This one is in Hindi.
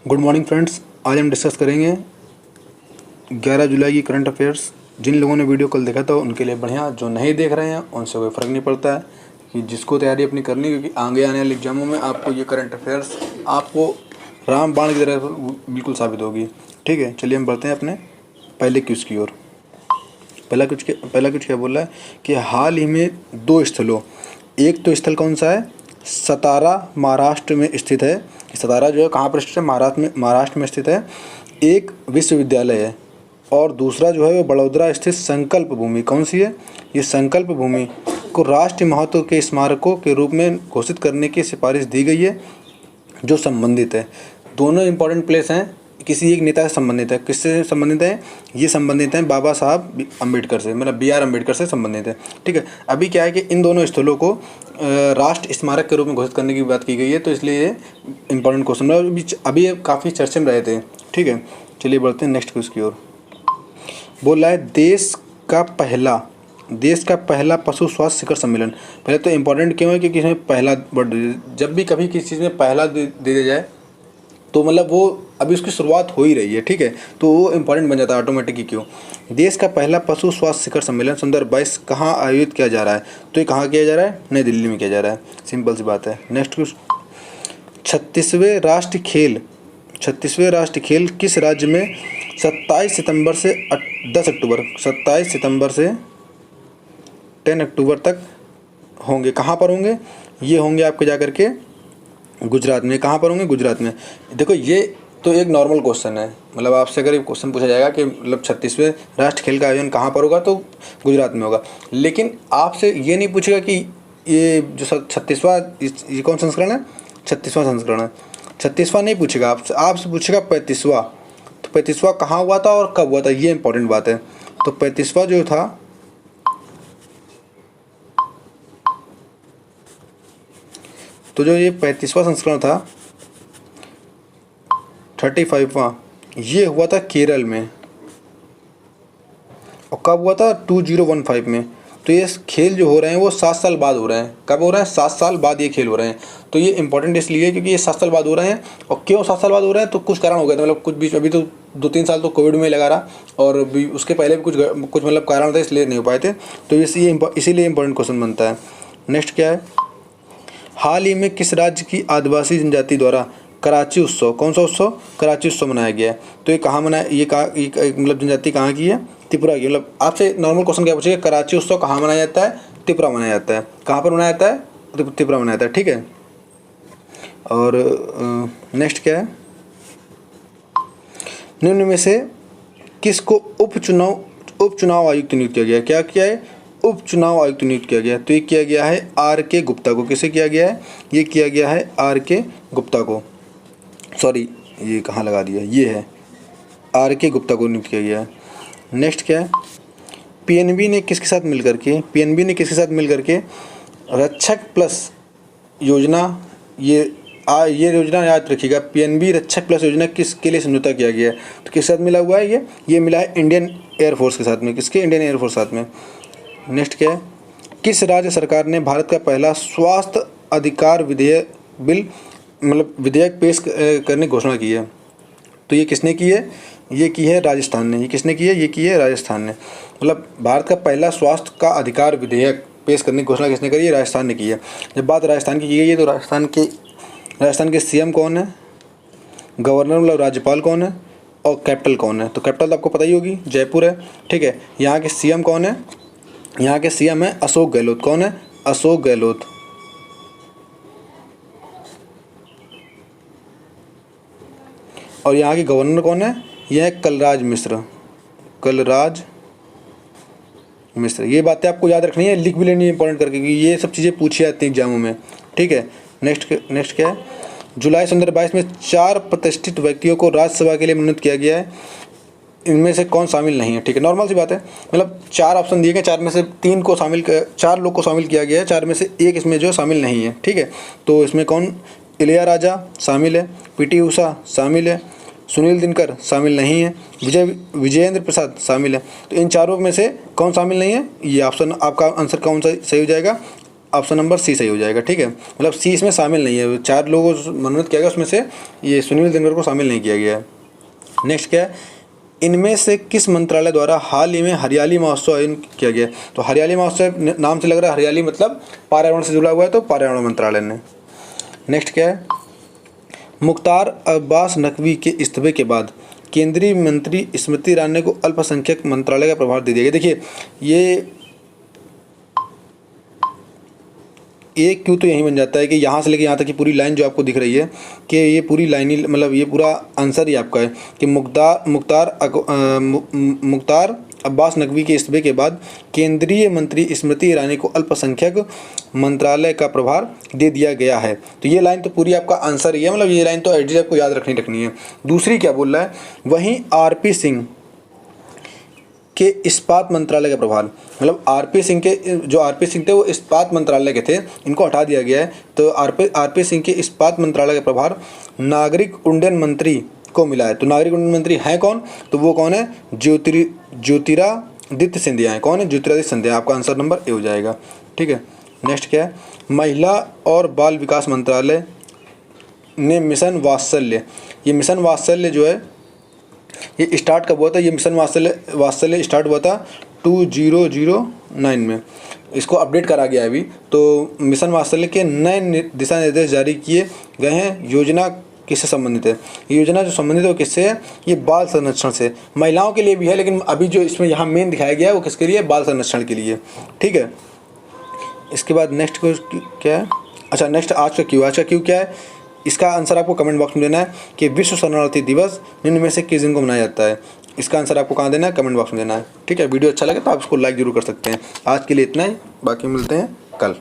Good morning friends. आज हम डिस्कस करेंगे 11 जुलाई की करंट अफेयर्स। जिन लोगों ने वीडियो कल देखा था उनके लिए बढ़िया, जो नहीं देख रहे हैं उनसे कोई फ़र्क नहीं पड़ता है कि जिसको तैयारी अपनी करनी, क्योंकि आगे आने वाले एग्जामों में आपको ये करंट अफेयर्स आपको रामबाण की तरह बिल्कुल साबित होगी। ठीक है, चलिए हम बढ़ते हैं अपने पहले क्विज की ओर। पहला क्विज क्या बोल रहा है कि हाल ही में दो स्थलों, एक तो स्थल कौन सा है, सतारा महाराष्ट्र में स्थित है। सतारा जो है कहाँ पर स्थित है, महाराष्ट्र में स्थित है। एक विश्वविद्यालय है और दूसरा जो है वो बड़ौदा स्थित संकल्प भूमि। कौन सी है ये संकल्प भूमि को राष्ट्रीय महत्व के स्मारकों के रूप में घोषित करने की सिफारिश दी गई है, जो संबंधित है। दोनों इंपॉर्टेंट प्लेस हैं, किसी एक नेता से संबंधित है। किससे संबंधित है, ये संबंधित हैं बाबा साहब अम्बेडकर से, मतलब बी आर अम्बेडकर से संबंधित है। ठीक है, अभी क्या है कि इन दोनों स्थलों को राष्ट्र स्मारक के रूप में घोषित करने की बात की गई है, तो इसलिए ये इंपॉर्टेंट क्वेश्चन अभी ये काफ़ी चर्चे में रहे थे। ठीक है, चलिए बढ़ते हैं नेक्स्ट क्वेश्चन की ओर। बोल रहा है देश का पहला पशु स्वास्थ्य शिखर सम्मेलन। पहले तो इम्पोर्टेंट क्यों है, क्योंकि इसमें पहला वर्ड, जब भी कभी किसी चीज़ में पहला दे दिया जाए तो मतलब वो अभी उसकी शुरुआत हो ही रही है। ठीक है, तो वो इम्पोर्टेंट बन जाता है ऑटोमेटिकली। क्यों, देश का पहला पशु स्वास्थ्य शिखर सम्मेलन 2022 कहाँ आयोजित किया जा रहा है, तो ये कहाँ किया जा रहा है, नई दिल्ली में किया जा रहा है। सिंपल सी बात है। नेक्स्ट क्वेश्चन, 36वें राष्ट्रीय खेल किस राज्य में 27 सितंबर से 10 अक्टूबर 10 अक्टूबर तक होंगे। कहाँ पर होंगे, ये होंगे आपके जाकर के गुजरात में। कहाँ पर होंगे, गुजरात में। देखो ये तो एक नॉर्मल क्वेश्चन है, मतलब आपसे अगर ये क्वेश्चन पूछा जाएगा कि मतलब 36वें राष्ट्रीय खेल का आयोजन कहाँ पर होगा, तो गुजरात में होगा। लेकिन आपसे ये नहीं पूछेगा कि ये जो 36वां, ये कौन संस्करण है, 36वां संस्करण है। 36वां नहीं पूछेगा आपसे पूछेगा 35वां। तो 35वां कहाँ हुआ था और कब हुआ था, ये इंपॉर्टेंट बात है। तो 35वां जो था, तो जो ये 35वां संस्करण था, 35वां, ये हुआ था केरल में। और कब हुआ था, 2015 में। तो ये खेल जो हो रहे हैं वो 7 साल बाद हो रहे हैं। कब हो रहे हैं, 7 साल बाद ये खेल हो रहे हैं। तो ये इंपॉर्टेंट इसलिए क्योंकि ये 7 साल बाद हो रहे हैं। और क्यों 7 साल बाद हो रहे हैं, तो कुछ कारण हो गए थे, मतलब कुछ बीच अभी तो 2-3 साल तो कोविड में लगा रहा, और उसके पहले भी कुछ मतलब कारण थे, इसलिए नहीं हो पाए थे। तो इसीलिए इंपॉर्टेंट क्वेश्चन बनता है। नेक्स्ट क्या है, हाल ही में किस राज्य की आदिवासी जनजाति द्वारा कराची उत्सव, कौन सा उत्सव, कराची उत्सव मनाया गया है। तो ये कहाँ मनाया, ये मतलब जनजाति कहाँ की है, त्रिपुरा की। मतलब आपसे नॉर्मल क्वेश्चन क्या पूछेगा, कराची उत्सव कहाँ मनाया जाता है, त्रिपुरा मनाया जाता है। कहाँ पर मनाया जाता है, त्रिपुरा मनाया जाता है। ठीक है, और नेक्स्ट क्या है, निम्न में से किसको उपचुनाव आयुक्त नियुक्त किया गया है। क्या किया है, उपचुनाव आयुक्त नियुक्त किया गया है। तो ये किया गया है आर के गुप्ता को। किसे किया गया है, ये किया गया है आर के गुप्ता को। सॉरी, ये कहाँ लगा दिया, ये है आर के गुप्ता को नियुक्त किया गया है। नेक्स्ट क्या है, पीएनबी ने किसके साथ मिलकर के रक्षक प्लस योजना, ये योजना याद रखिएगा, पीएनबी रक्षक प्लस योजना किसके लिए समझौता किया गया है, तो किसके साथ मिला हुआ है, ये मिला है इंडियन एयरफोर्स के साथ में। किसके, इंडियन एयरफोर्स साथ में। नेक्स्ट क्या है, किस राज्य सरकार ने भारत का पहला स्वास्थ्य अधिकार विधेयक पेश करने की घोषणा की है। तो ये किसने की है, ये की है राजस्थान ने। ये किसने की है, ये की है राजस्थान ने। मतलब भारत का पहला स्वास्थ्य का अधिकार विधेयक पेश करने की घोषणा किसने करी है, राजस्थान ने की है। जब बात राजस्थान की गई है, तो राजस्थान के सीएम कौन है, गवर्नर मतलब राज्यपाल कौन है, और कैपिटल कौन है। तो कैपिटल तो आपको पता ही होगी, जयपुर है। ठीक है, यहाँ के सीएम कौन है, यहाँ के सीएम है अशोक गहलोत। कौन है, अशोक गहलोत। और यहाँ के गवर्नर कौन है, यह है कलराज मिश्र। ये बातें आपको याद रखनी है, लिख भी लेनी है इंपॉर्टेंट करके, क्योंकि ये सब चीज़ें पूछी जाती हैं एग्जामों में। ठीक है, नेक्स्ट क्या है, जुलाई 2022 में 4 प्रतिष्ठित व्यक्तियों को राज्यसभा के लिए मनोनीत किया गया है। इनमें से कौन शामिल नहीं है। ठीक है, नॉर्मल सी बात है, मतलब 4 ऑप्शन दिए गए, 4 में से 4 लोग को शामिल किया गया है, 4 में से एक इसमें जो शामिल नहीं है। ठीक है, तो इसमें कौन, इलियाराजा शामिल है, पीटी उषा शामिल है, सुनील दिनकर शामिल नहीं है, विजेंद्र प्रसाद शामिल है। तो इन चारों में से कौन शामिल नहीं है, ये ऑप्शन आपका आंसर कौन सा सही हो जाएगा, ऑप्शन नंबर सी सही हो जाएगा। ठीक है, मतलब सी इसमें शामिल नहीं है। 4 लोगों को मनोनीत किया गया, उसमें से ये सुनील दिनकर को शामिल नहीं किया गया है। नेक्स्ट क्या है, इनमें से किस मंत्रालय द्वारा हाल ही में हरियाली महोत्सव आयोजन किया गया? तो हरियाली महोत्सव नाम से लग रहा है हरियाली मतलब पर्यावरण से जुड़ा हुआ है, तो पर्यावरण मंत्रालय ने। नेक्स्ट क्या है, मुख्तार अब्बास नकवी के इस्तीफे के बाद केंद्रीय मंत्री स्मृति ईरानी को अल्पसंख्यक मंत्रालय का प्रभार दे दिया गया। देखिए ये क्यों तो यही बन जाता है कि यहाँ से लेके यहाँ तक की पूरी लाइन जो आपको दिख रही है कि ये पूरी लाइन ही मतलब ये पूरा आंसर ही आपका है कि मुख्तार अब्बास नकवी के इस्तीफे के बाद केंद्रीय मंत्री स्मृति ईरानी को अल्पसंख्यक मंत्रालय का प्रभार दे दिया गया है। तो ये लाइन तो पूरी आपका आंसर ही है, मतलब ये लाइन तो एडजस्ट आपको याद रखनी है। दूसरी क्या बोल रहा है, वहीं आरपी सिंह के इस्पात मंत्रालय का प्रभार, मतलब आरपी सिंह के जो आरपी सिंह थे वो इस्पात मंत्रालय के थे, इनको हटा दिया गया है। तो आरपी सिंह के इस्पात मंत्रालय का प्रभार नागरिक उड्डयन मंत्री को मिला है। तो नागरिक उड्डयन मंत्री हैं कौन? तो वो कौन है? ज्योतिरादित्य सिंधिया है। कौन है? ज्योतिरादित्य सिंधिया। आपका आंसर नंबर ए हो जाएगा। ठीक है, नेक्स्ट क्या है, महिला और बाल विकास मंत्रालय ने मिशन वात्सल्य, ये मिशन वात्सल्य जो है ये स्टार्ट कब हुआ था? ये मिशन वात्सल्य स्टार्ट हुआ था 2009 में, इसको अपडेट करा गया है अभी। तो मिशन वात्सल्य के नए दिशा निर्देश जारी किए गए हैं। योजना किससे संबंधित है? ये योजना जो संबंधित है वो किससे है? ये बाल संरक्षण से। महिलाओं के लिए भी है, लेकिन अभी जो इसमें यहाँ मेन दिखाया गया है वो किसके लिए? बाल संरक्षण के लिए। ठीक है, इसके बाद नेक्स्ट क्या है? अच्छा, नेक्स्ट आज का क्यू क्या है? इसका आंसर आपको कमेंट बॉक्स में देना है कि विश्व शरणार्थी दिवस निम्न में से किस दिन को मनाया जाता है। इसका आंसर आपको कहाँ देना है? कमेंट बॉक्स में देना है। ठीक है, वीडियो अच्छा लगे तो आप इसको लाइक जरूर कर सकते हैं। आज के लिए इतना ही, बाकी मिलते हैं कल।